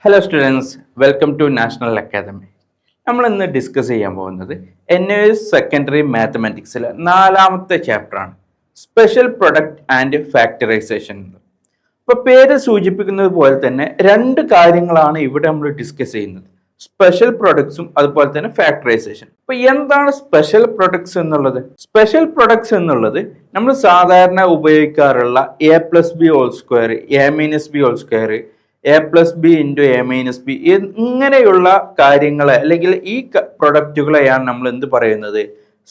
Hello students, welcome to National Academy. നമ്മൾ ഇന്ന് discuss ചെയ്യാൻ പോകുന്നത് NAS സെക്കൻഡറി മാത്തമാറ്റിക്സിലെ 4ാമത്തെ ചാപ്റ്ററാണ്, സ്പെഷ്യൽ പ്രൊഡക്റ്റ് ആൻഡ് ഫാക്ടറൈസേഷൻ. അപ്പോൾ പേര് സൂചിപ്പിക്കുന്നത് പോലെ തന്നെ രണ്ട് കാര്യങ്ങളാണ് ഇവിടെ നമ്മൾ ഡിസ്കസ് ചെയ്യുന്നത്, സ്പെഷ്യൽ പ്രൊഡക്ട്സും അതുപോലെ തന്നെ ഫാക്ടറൈസേഷൻ. അപ്പൊ എന്താണ് സ്പെഷ്യൽ പ്രൊഡക്ട്സ് എന്നുള്ളത്? സ്പെഷ്യൽ പ്രൊഡക്ട്സ് എന്നുള്ളത് നമ്മൾ സാധാരണ ഉപയോഗിക്കാറുള്ള a+b² a-b², a+b*(a-b) ഇങ്ങനെയുള്ള കാര്യങ്ങളെ അല്ലെങ്കിൽ ഈ പ്രൊഡക്റ്റുകളെയാണ് നമ്മൾ എന്ത് പറയുന്നത്?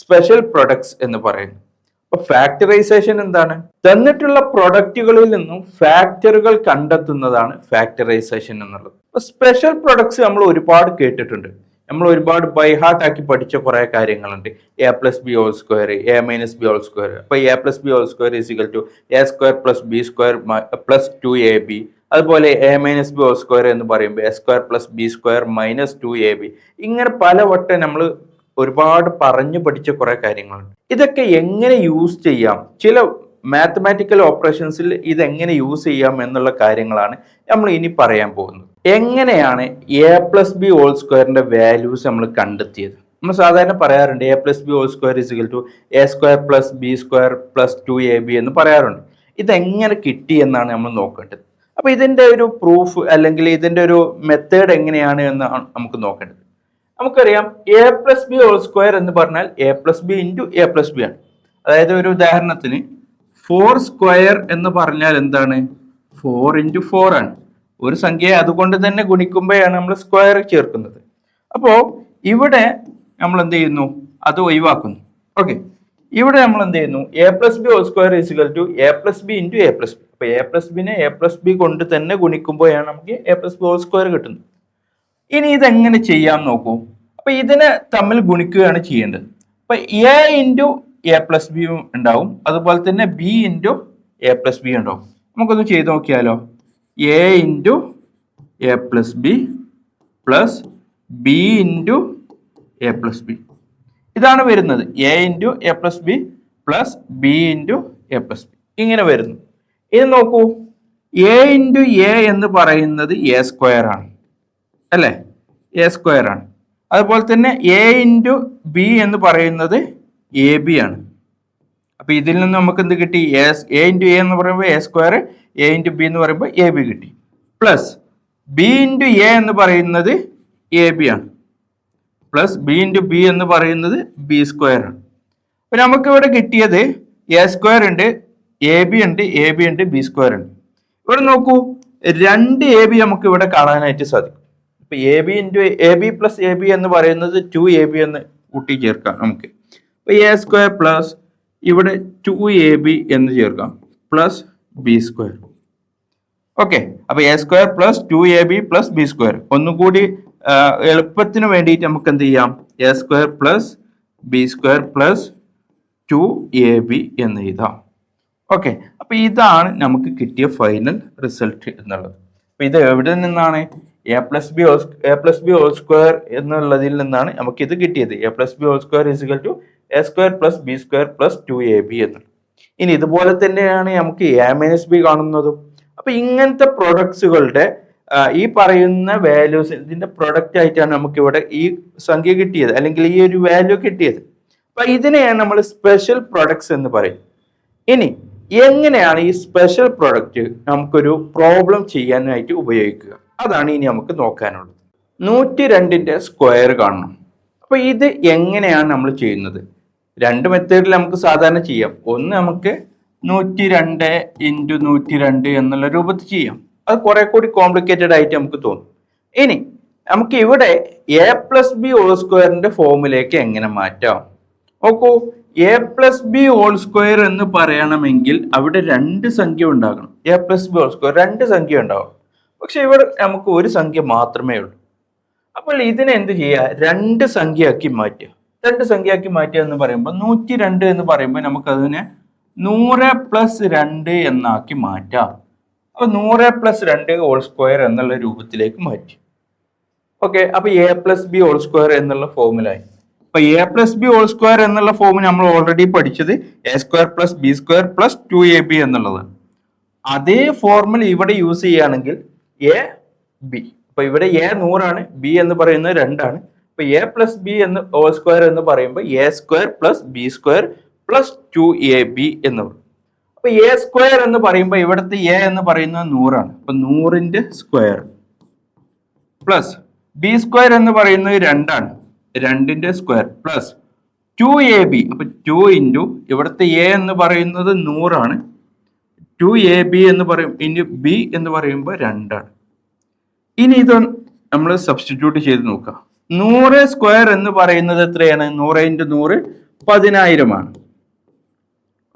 സ്പെഷ്യൽ പ്രൊഡക്ട്സ് എന്ന് പറയുന്നത്. അപ്പൊ ഫാക്ടറൈസേഷൻ എന്താണ്? തന്നിട്ടുള്ള പ്രൊഡക്റ്റുകളിൽ നിന്നും ഫാക്ടറുകൾ കണ്ടെത്തുന്നതാണ് ഫാക്ടറൈസേഷൻ എന്നുള്ളത്. അപ്പൊ സ്പെഷ്യൽ പ്രൊഡക്ട്സ് നമ്മൾ ഒരുപാട് കേട്ടിട്ടുണ്ട്, നമ്മൾ ഒരുപാട് ബൈഹാർട്ട് ആക്കി പഠിച്ച കുറെ കാര്യങ്ങളുണ്ട്. a+b² a-b². അപ്പൊ a+b² a² + b² + 2ab. അതുപോലെ a-b² എന്ന് പറയുമ്പോൾ a² + b² - 2ab. ഇങ്ങനെ പലവട്ടം നമ്മൾ ഒരുപാട് പറഞ്ഞു പഠിച്ച കുറെ കാര്യങ്ങളുണ്ട്. ഇതൊക്കെ എങ്ങനെ യൂസ് ചെയ്യാം, ചില മാത്തമാറ്റിക്കൽ ഓപ്പറേഷൻസിൽ ഇതെങ്ങനെ യൂസ് ചെയ്യാം എന്നുള്ള കാര്യങ്ങളാണ് നമ്മൾ ഇനി പറയാൻ പോകുന്നത്. എങ്ങനെയാണ് a+b² വാല്യൂസ് നമ്മൾ കണ്ടെത്തിയത്? നമ്മൾ സാധാരണ പറയാറുണ്ട് a+b² a² + b² + 2ab എന്ന് പറയാറുണ്ട്. ഇതെങ്ങനെ കിട്ടി എന്നാണ് നമ്മൾ നോക്കേണ്ടത്. അപ്പൊ ഇതിന്റെ ഒരു പ്രൂഫ് അല്ലെങ്കിൽ ഇതിന്റെ ഒരു മെത്തേഡ് എങ്ങനെയാണ് എന്നാണ് നമുക്ക് നോക്കേണ്ടത്. നമുക്കറിയാം a+b² എന്ന് പറഞ്ഞാൽ a+b × a+b ആണ്. അതായത് ഒരു ഉദാഹരണത്തിന് 4² എന്ന് പറഞ്ഞാൽ എന്താണ്? 4 × 4 ആണ്. ഒരു സംഖ്യയെ അതുകൊണ്ട് തന്നെ ഗുണിക്കുമ്പോഴാണ് നമ്മൾ സ്ക്വയർ ചേർക്കുന്നത്. അപ്പോ ഇവിടെ നമ്മൾ എന്ത് ചെയ്യുന്നു? അത് ഒഴിവാക്കുന്നു. ഓക്കെ, ഇവിടെ നമ്മൾ എന്ത് ചെയ്യുന്നു? a+b² a+b × a+b. അപ്പൊ a+b-നെ a+b കൊണ്ട് തന്നെ ഗുണിക്കുമ്പോഴാണ് നമുക്ക് a+b² കിട്ടുന്നത്. ഇനി ഇതെങ്ങനെ ചെയ്യാം നോക്കൂ. അപ്പൊ ഇതിനെ തമ്മിൽ ഗുണിക്കുകയാണ് ചെയ്യേണ്ടത്. അപ്പൊ a × a+b ഉണ്ടാവും, അതുപോലെ തന്നെ b × a+b ഉണ്ടാവും. നമുക്കൊന്ന് ചെയ്ത് നോക്കിയാലോ. a × a+b + b × a+b ഇതാണ് വരുന്നത്. a × a+b + b × a+b ഇങ്ങനെ വരുന്നു. ഇനി നോക്കൂ, a × a എന്ന് പറയുന്നത് a² ആണ് അല്ലെ? a² ആണ്. അതുപോലെ തന്നെ a × b എന്ന് പറയുന്നത് ab ആണ്. അപ്പൊ ഇതിൽ നിന്ന് നമുക്ക് എന്ത് കിട്ടി? a × a എന്ന് പറയുമ്പോൾ a², a × b എന്ന് പറയുമ്പോൾ ab കിട്ടി. പ്ലസ് b × a എന്ന് പറയുന്നത് ab ആണ്, പ്ലസ് b × b എന്ന് പറയുന്നത് b² ആണ്. അപ്പൊ നമുക്ക് ഇവിടെ കിട്ടിയത് a² ഉണ്ട്, ab ഉണ്ട്, ab ഉണ്ട്, b² ഉണ്ട്. ഇവിടെ നോക്കൂ, 2 ab നമുക്ക് ഇവിടെ കാണാനായിട്ട് സാധിക്കും. ഇപ്പൊ ab × ab + ab എന്ന് പറയുന്നത് 2ab എന്ന് കൂട്ടി ചേർക്കാം നമുക്ക്. അപ്പൊ a² പ്ലസ് ഇവിടെ 2ab എന്ന് ചേർക്കാം പ്ലസ് b². ഓക്കെ, അപ്പൊ a² + 2ab + b². ഒന്നുകൂടി എളുപ്പത്തിന് വേണ്ടിയിട്ട് നമുക്ക് എന്ത് ചെയ്യാം? a² + b² + 2ab എന്ന് എഴുതാം. ഓക്കെ, അപ്പൊ ഇതാണ് നമുക്ക് കിട്ടിയ ഫൈനൽ റിസൾട്ട് എന്നുള്ളത്. അപ്പൊ ഇത് എവിടെ നിന്നാണ്? a+b² എന്നുള്ളതിൽ നിന്നാണ് നമുക്ക് ഇത് കിട്ടിയത്. a+b² a² + b² + 2ab എന്നുള്ളത്. ഇനി ഇതുപോലെ തന്നെയാണ് നമുക്ക് a-b കാണുന്നതും. അപ്പൊ ഇങ്ങനത്തെ പ്രൊഡക്ട്സുകളുടെ ഈ പറയുന്ന വാല്യൂസ് ഇതിന്റെ പ്രൊഡക്റ്റ് ആയിട്ടാണ് നമുക്ക് ഇവിടെ ഈ സംഖ്യ കിട്ടിയത്, അല്ലെങ്കിൽ ഈ ഒരു വാല്യൂ കിട്ടിയത്. അപ്പൊ ഇതിനെയാണ് നമ്മൾ സ്പെഷ്യൽ പ്രൊഡക്ട്സ് എന്ന് പറയും. ഇനി എങ്ങനെയാണ് ഈ സ്പെഷ്യൽ പ്രൊഡക്റ്റ് നമുക്കൊരു പ്രോബ്ലം ചെയ്യാനായിട്ട് ഉപയോഗിക്കുക? അതാണ് ഇനി നമുക്ക് നോക്കാനുള്ളത്. 102ന്റെ സ്ക്വയർ കാണണം. അപ്പൊ ഇത് എങ്ങനെയാണ് നമ്മൾ ചെയ്യുന്നത്? രണ്ട് മെത്തേഡിൽ നമുക്ക് സാധാരണ ചെയ്യാം. ഒന്ന് നമുക്ക് 102 × 102 എന്നുള്ള രൂപത്തിൽ ചെയ്യാം. അത് കുറെ കൂടി കോംപ്ലിക്കേറ്റഡ് ആയിട്ട് നമുക്ക് തോന്നും. ഇനി നമുക്ക് ഇവിടെ a+b² ഫോമിലേക്ക് എങ്ങനെ മാറ്റാം നോക്കൂ. a+b² എന്ന് പറയണമെങ്കിൽ അവിടെ 2 സംഖ്യ ഉണ്ടാകണം. a+b² 2 സംഖ്യ ഉണ്ടാവും. പക്ഷെ ഇവിടെ നമുക്ക് ഒരു സംഖ്യ മാത്രമേ ഉള്ളൂ. അപ്പോൾ ഇതിനെ എന്ത് ചെയ്യുക? 2 സംഖ്യയാക്കി മാറ്റുക. 2 സംഖ്യയാക്കി മാറ്റുക എന്ന് പറയുമ്പോൾ 102 എന്ന് പറയുമ്പോൾ നമുക്ക് അതിനെ 100 + 2 എന്നാക്കി മാറ്റാം. അപ്പൊ 100 + 2² എന്നുള്ള രൂപത്തിലേക്ക് മാറ്റി. ഓക്കെ, അപ്പൊ a+b² എന്നുള്ള ഫോമിലായി. അപ്പൊ a+b² എന്നുള്ള ഫോം നമ്മൾ ഓൾറെഡി പഠിച്ചത് a² + b² + 2ab എന്നുള്ളതാണ്. അതേ ഫോർമുല ഇവിടെ യൂസ് ചെയ്യുകയാണെങ്കിൽ a b അപ്പൊ ഇവിടെ എ 100 ബി എന്ന് പറയുന്നത് 2. അപ്പൊ എ പ്ലസ് ബി എന്ന് ഹോൾ സ്ക്വയർ എന്ന് പറയുമ്പോൾ A square plus B square plus 2ab എന്ന് പറയും. അപ്പൊ എ സ്ക്വയർ എന്ന് പറയുമ്പോൾ ഇവിടുത്തെ എ എന്ന് പറയുന്നത് 100. അപ്പൊ 100ന്റെ സ്ക്വയർ പ്ലസ് ബി സ്ക്വയർ എന്ന് പറയുന്നത് 2. 2ന്റെ സ്ക്വയർ പ്ലസ് 2ab. അപ്പൊ 2 ഇൻറ്റു ഇവിടുത്തെ എ എന്ന് പറയുന്നത് 100. 2ab എന്ന് പറയും ഇൻറ്റു ബി എന്ന് പറയുമ്പോൾ 2. ഇനി ഇത് നമ്മൾ സബ്സ്റ്റിറ്റ്യൂട്ട് ചെയ്ത് നോക്കാം. 100 സ്ക്വയർ എന്ന് പറയുന്നത് എത്രയാണ്? 100 ഇൻറ്റു 100 10,000.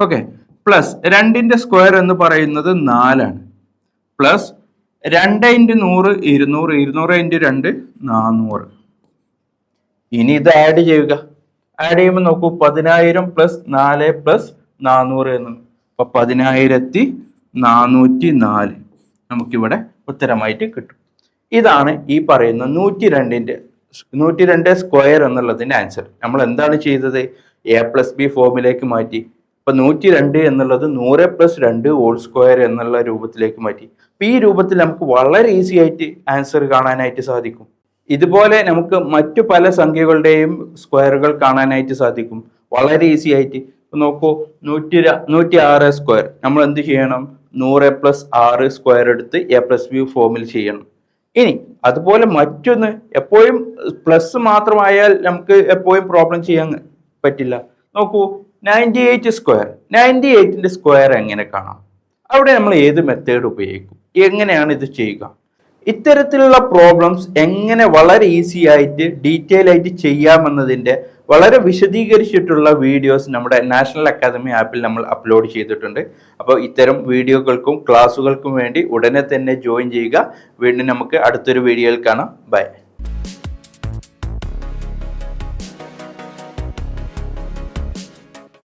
ഓക്കെ, പ്ലസ് 2ന്റെ സ്ക്വയർ എന്ന് പറയുന്നത് 4. Plus 2 into 100 200. 200 ഇൻറ്റു 2 400. ഇനി ഇത് ആഡ് ചെയ്യുക. ആഡ് ചെയ്യുമ്പോൾ നോക്കൂ, 10,000 പ്ലസ് 4 പ്ലസ് 400 എന്ന്. അപ്പൊ 10,404 നമുക്കിവിടെ ഉത്തരമായിട്ട് കിട്ടും. ഇതാണ് ഈ പറയുന്ന 102 സ്ക്വയർ എന്നുള്ളതിന്റെ ആൻസർ. നമ്മൾ എന്താണ് ചെയ്തത്? എ പ്ലസ് ബി ഫോമിലേക്ക് മാറ്റി. അപ്പൊ 102 എന്നുള്ളത് 100 പ്ലസ് 2 ഹോൾ സ്ക്വയർ എന്നുള്ള രൂപത്തിലേക്ക് മാറ്റി. അപ്പൊ ഈ രൂപത്തിൽ നമുക്ക് വളരെ ഈസി ആയിട്ട് ആൻസർ കാണാനായിട്ട് സാധിക്കും. ഇതുപോലെ നമുക്ക് മറ്റു പല സംഖ്യകളുടെയും സ്ക്വയറുകൾ കാണാനായിട്ട് സാധിക്കും വളരെ ഈസി ആയിട്ട്. നോക്കൂ, 106 സ്ക്വയർ നമ്മൾ എന്ത് ചെയ്യണം? 100 പ്ലസ് 6 സ്ക്വയർ എടുത്ത് എ പ്ലസ് ബി ഫോമിൽ ചെയ്യണം. ഇനി അതുപോലെ മറ്റൊന്ന്, എപ്പോഴും പ്ലസ് മാത്രമായാൽ നമുക്ക് എപ്പോഴും പ്രോബ്ലം ചെയ്യാൻ പറ്റില്ല. നോക്കൂ, 98 സ്ക്വയർ. 98ന്റെ സ്ക്വയർ എങ്ങനെ കാണാം? അവിടെ നമ്മൾ ഏത് മെത്തേഡ് ഉപയോഗിക്കും? എങ്ങനെയാണ് ഇത് ചെയ്യുക? ഇത്തരത്തിലുള്ള പ്രോബ്ലംസ് എങ്ങനെ വളരെ ഈസി ആയിട്ട് ഡീറ്റെയിൽ ആയിട്ട് ചെയ്യാമെന്നതിൻ്റെ വളരെ വിശദീകരിച്ചിട്ടുള്ള വീഡിയോസ് നമ്മുടെ നാഷണൽ അക്കാദമി ആപ്പിൽ നമ്മൾ അപ്ലോഡ് ചെയ്തിട്ടുണ്ട്. അപ്പോൾ ഇത്തരം വീഡിയോകൾക്കും ക്ലാസ്സുകൾക്കും വേണ്ടി ഉടനെ തന്നെ ജോയിൻ ചെയ്യുക. വീണ്ടും നമുക്ക് അടുത്തൊരു വീഡിയോയിൽ കാണാം. ബൈ.